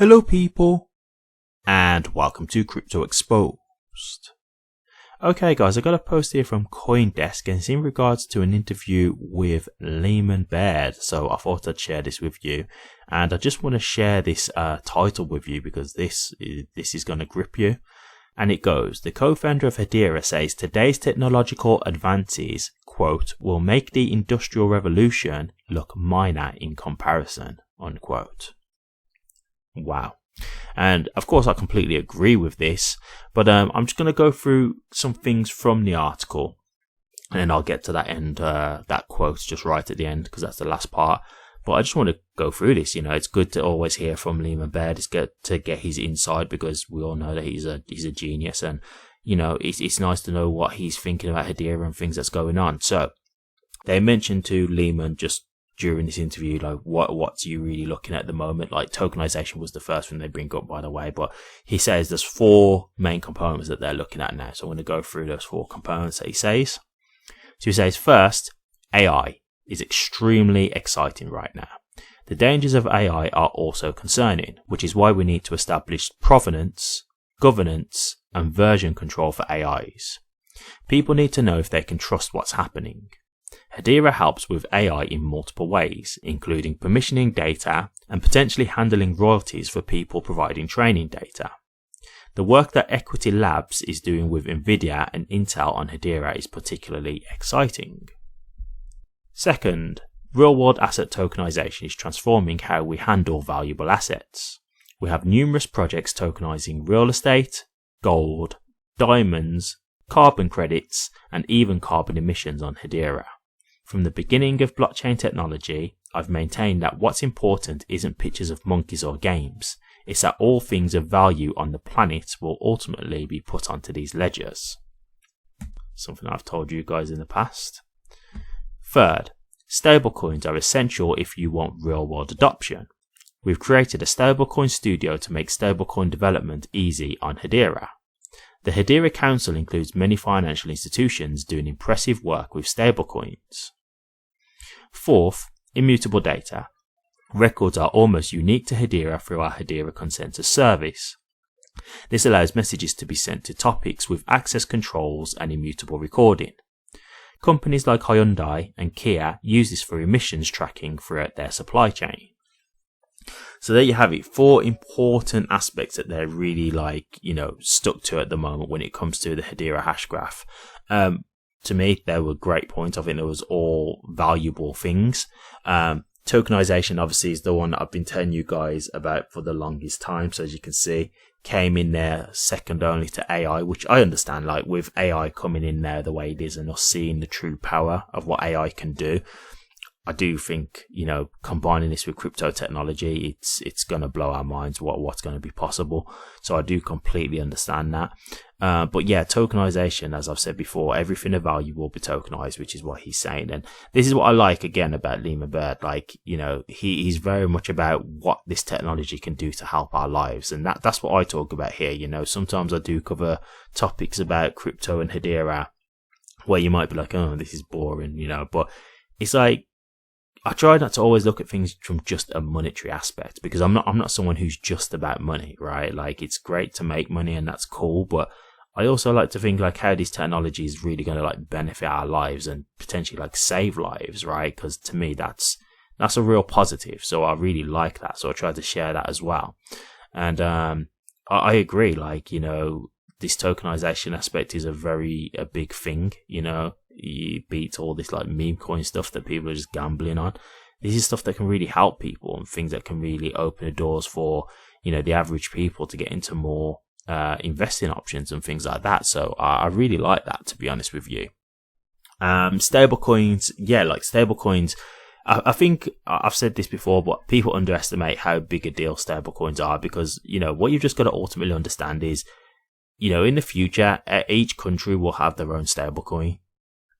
Hello people, and welcome to Crypto Exposed. Okay guys, I got a post here from CoinDesk and it's in regards to an interview with Leemon Baird, so I thought I'd share this with you, and I just want to share this title with you because this is going to grip you. And it goes, the co-founder of Hedera says today's technological advances, quote, will make the industrial revolution look minor in comparison, unquote. Wow. And of course I completely agree with this, but I'm just going to go through some things from the article and then I'll get to that end, that quote just right at the end because that's the last part. But I just want to go through this. You know, it's good to always hear from Leemon Baird. It's good to get his insight because we all know that he's a genius, and you know it's nice to know what he's thinking about Hedera and things that's going on. So they mentioned to Leemon just during this interview, like what's you really looking at the moment? Like tokenization was the first thing they bring up, by the way, but he says there's four main components that they're looking at now. So I'm going to go through those four components that he says. So he says first, AI is extremely exciting right now. The dangers of AI are also concerning, which is why we need to establish provenance, governance, and version control for AIs. People need to know if they can trust what's happening. Hedera helps with AI in multiple ways, including permissioning data and potentially handling royalties for people providing training data. The work that Equity Labs is doing with Nvidia and Intel on Hedera is particularly exciting. Second, real-world asset tokenization is transforming how we handle valuable assets. We have numerous projects tokenizing real estate, gold, diamonds, carbon credits, and even carbon emissions on Hedera. From the beginning of blockchain technology, I've maintained that what's important isn't pictures of monkeys or games. It's that all things of value on the planet will ultimately be put onto these ledgers. Something I've told you guys in the past. Third, stablecoins are essential if you want real-world adoption. We've created a stablecoin studio to make stablecoin development easy on Hedera. The Hedera Council includes many financial institutions doing impressive work with stablecoins. Fourth, immutable data. Records are almost unique to Hedera through our Hedera Consensus service. This allows messages to be sent to topics with access controls and immutable recording. Companies like Hyundai and Kia use this for emissions tracking throughout their supply chain. So there you have it, four important aspects that they're really stuck to at the moment when it comes to the Hedera hashgraph. To me, they were great points. I think it was all valuable things. Tokenization obviously is the one that I've been telling you guys about for the longest time. So as you can see, came in there second only to AI, which I understand, like with AI coming in there the way it is and us seeing the true power of what AI can do. I do think, combining this with crypto technology, it's going to blow our minds what's going to be possible. So I do completely understand that. But yeah, tokenization, as I've said before, everything of value will be tokenized, which is what he's saying. And this is what I like again about Leemon Baird. He's very much about what this technology can do to help our lives. And that's what I talk about here. Sometimes I do cover topics about crypto and Hedera where you might be like, oh, this is boring, but it's like, I try not to always look at things from just a monetary aspect because I'm not someone who's just about money, right? Like it's great to make money and that's cool, but I also like to think like how this technology is really going to benefit our lives and potentially save lives, right? Because to me that's a real positive. So I really like that. So I try to share that as well. And I agree, this tokenization aspect is a big thing, It beats all this meme coin stuff that people are just gambling on. This is stuff that can really help people and things that can really open the doors for, the average people to get into more investing options and things like that. So I really like that, to be honest with you. Stablecoins, stablecoins. I think I've said this before, but people underestimate how big a deal stablecoins are because, what you've just got to ultimately understand is, in the future, each country will have their own stablecoin.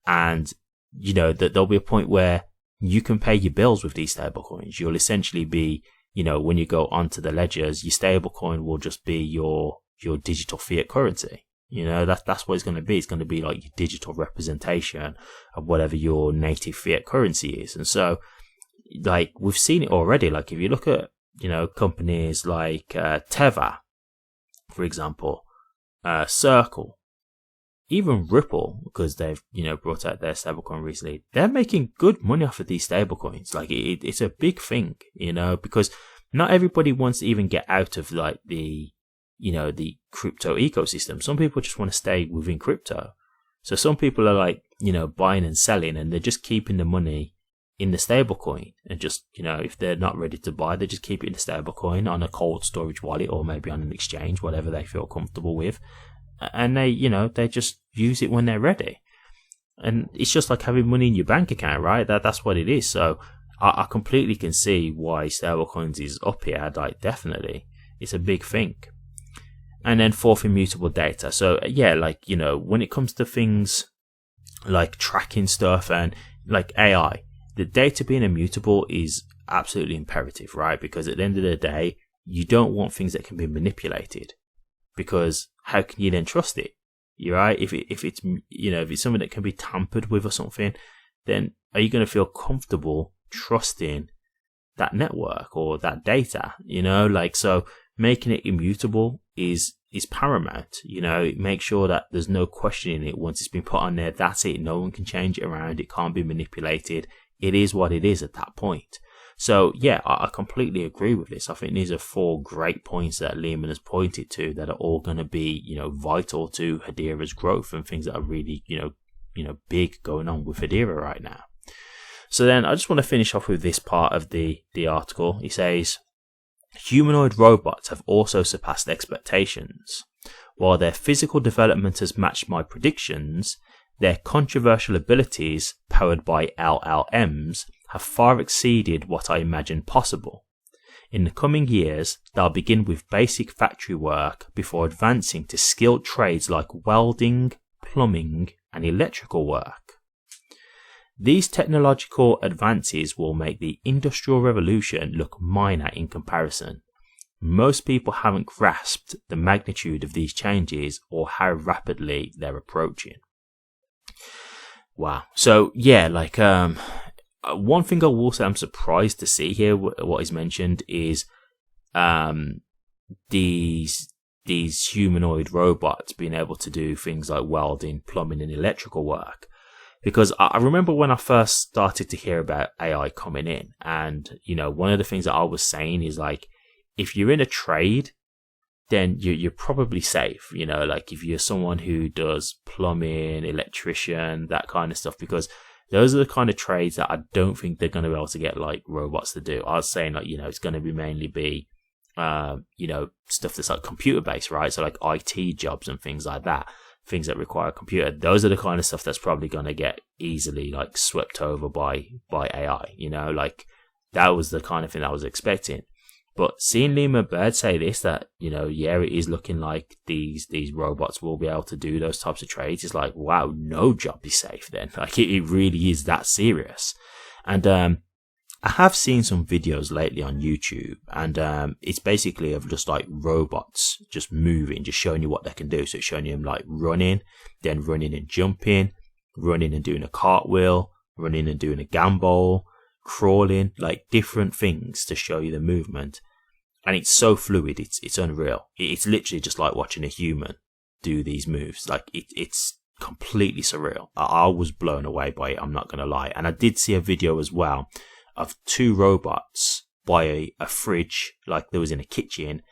And, that there'll be a point where you can pay your bills with these stablecoins. You'll essentially be, when you go onto the ledgers, your stablecoin will just be your digital fiat currency. That's what it's going to be. It's going to be like your digital representation of whatever your native fiat currency is. And so, we've seen it already. If you look at companies like Teva, for example, Circle, even Ripple, because they've brought out their stablecoin recently. They're making good money off of these stablecoins. Like it's a big thing, because not everybody wants to even get out of like the crypto ecosystem. Some people just want to stay within crypto. So some people are like buying and selling, and they're just keeping the money in the stablecoin, and just if they're not ready to buy, they just keep it in the stablecoin on a cold storage wallet, or maybe on an exchange, whatever they feel comfortable with, and they just use it when they're ready. And it's just like having money in your bank account, right? That's what it is. So I completely can see why stablecoins is up here. Like definitely, it's a big thing. And then fourth, immutable data. So yeah, like when it comes to things like tracking stuff and like AI, the data being immutable is absolutely imperative, right? Because at the end of the day, you don't want things that can be manipulated, because how can you then trust it? You're right. If it's something that can be tampered with or something, then are you going to feel comfortable trusting that network or that data? So making it immutable is paramount. Make sure that there's no questioning it. Once it's been put on there, that's it. No one can change it around. It can't be manipulated. It is what it is at that point. So yeah, I completely agree with this. I think these are 4 great points that Leemon has pointed to that are all going to be, vital to Hedera's growth, and things that are really, big going on with Hedera right now. So then I just want to finish off with this part of the article. He says, humanoid robots have also surpassed expectations. While their physical development has matched my predictions, their controversial abilities, powered by LLMs, have far exceeded what I imagined possible. In the coming years, they'll begin with basic factory work before advancing to skilled trades like welding, plumbing, and electrical work. These technological advances will make the Industrial Revolution look minor in comparison. Most people haven't grasped the magnitude of these changes or how rapidly they're approaching. Wow. So yeah, like one thing I will say I'm surprised to see here, what is mentioned is these humanoid robots being able to do things like welding, plumbing, and electrical work. Because I remember when I first started to hear about AI coming in, and one of the things that I was saying is like, if you're in a trade, then you're probably safe. Like if you're someone who does plumbing, electrician, that kind of stuff, because those are the kind of trades that I don't think they're going to be able to get like robots to do. I was saying like, it's going to be mainly be, stuff that's like computer based, right? So like IT jobs and things like that. Things that require a computer, those are the kind of stuff that's probably going to get easily like swept over by AI. Like that was the kind of thing I was expecting. But seeing Leemon Baird say this, that yeah, it is looking like these robots will be able to do those types of trades, is like, wow, no job is safe then. Like it really is that serious. And I have seen some videos lately on YouTube, and it's basically of just like robots just moving, just showing you what they can do. So it's showing you them like running, then running and jumping, running and doing a cartwheel, running and doing a gambol, crawling, like different things to show you the movement. And it's so fluid, it's unreal. It's literally just like watching a human do these moves. Like it's completely surreal. I was blown away by it, I'm not going to lie. And I did see a video as well of 2 robots by a fridge, like there was in a kitchen,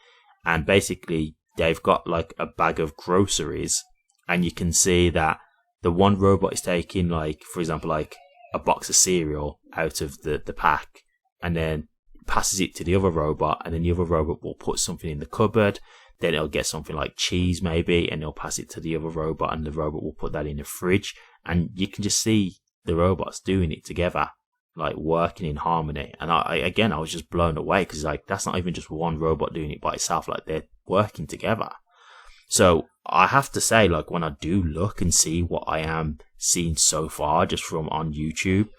and basically they've got like a bag of groceries, and you can see that the one robot is taking, like, for example, like a box of cereal out of the pack, and then passes it to the other robot, and then the other robot will put something in the cupboard, then it'll get something like cheese maybe, and they'll pass it to the other robot, and the robot will put that in the fridge, and you can just see the robots doing it together, like working in harmony. And I was just blown away, because like that's not even just one robot doing it by itself, like they're working together. So I have to say, like when I do look and see what I am seeing so far just from on YouTube,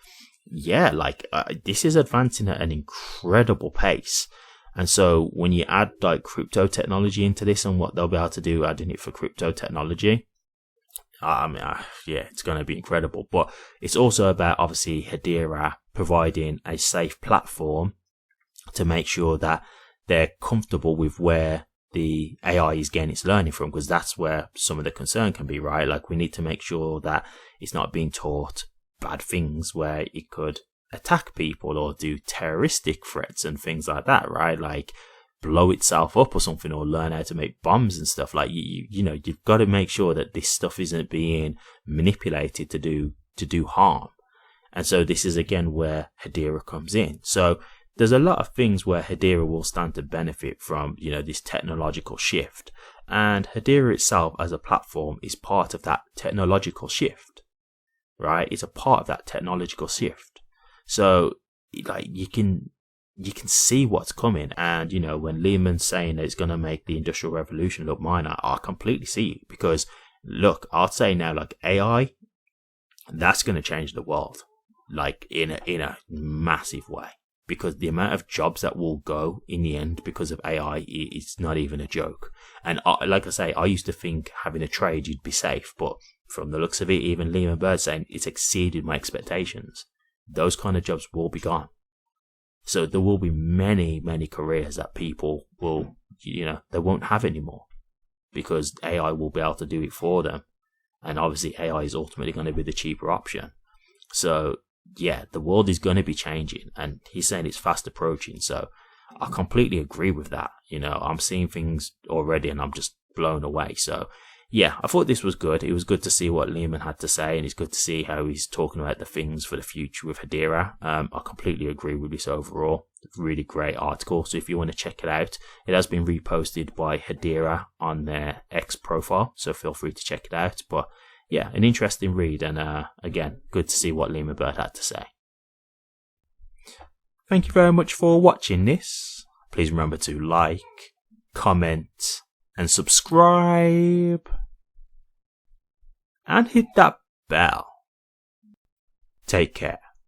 yeah, like this is advancing at an incredible pace. And so when you add like crypto technology into this and what they'll be able to do adding it for crypto technology, yeah, it's going to be incredible. But it's also about obviously Hedera providing a safe platform to make sure that they're comfortable with where the AI is getting its learning from, because that's where some of the concern can be, right? Like, we need to make sure that it's not being taught bad things where it could attack people or do terroristic threats and things like that, right? Like blow itself up or something, or learn how to make bombs and stuff. Like, you know, you've got to make sure that this stuff isn't being manipulated to do harm. And so this is again where Hedera comes in. So there's a lot of things where Hedera will stand to benefit from, you know, this technological shift. And Hedera itself as a platform is part of that technological shift, right? It's a part of that technological shift. So like you can see what's coming. And, you know, when Leemon's saying that it's going to make the industrial revolution look minor, I completely see it. Because look, I'd say now, like AI, that's going to change the world, like in a massive way. Because the amount of jobs that will go in the end because of AI is not even a joke. And like I say, I used to think having a trade you'd be safe, but from the looks of it, even Leemon Baird saying it's exceeded my expectations. Those kind of jobs will be gone. So there will be many, many careers that people will, you know, they won't have anymore because AI will be able to do it for them. And obviously AI is ultimately going to be the cheaper option. So yeah, the world is going to be changing, and he's saying it's fast approaching. So I completely agree with that. You know, I'm seeing things already and I'm just blown away. So yeah, I thought this was good. It was good to see what Leemon had to say, and it's good to see how he's talking about the things for the future with Hedera. I completely agree with this overall. Really great article. So if you want to check it out, it has been reposted by Hedera on their X profile. So feel free to check it out. But yeah, an interesting read, and again, good to see what Leemon Baird had to say. Thank you very much for watching this. Please remember to like, comment, and subscribe. And hit that bell. Take care.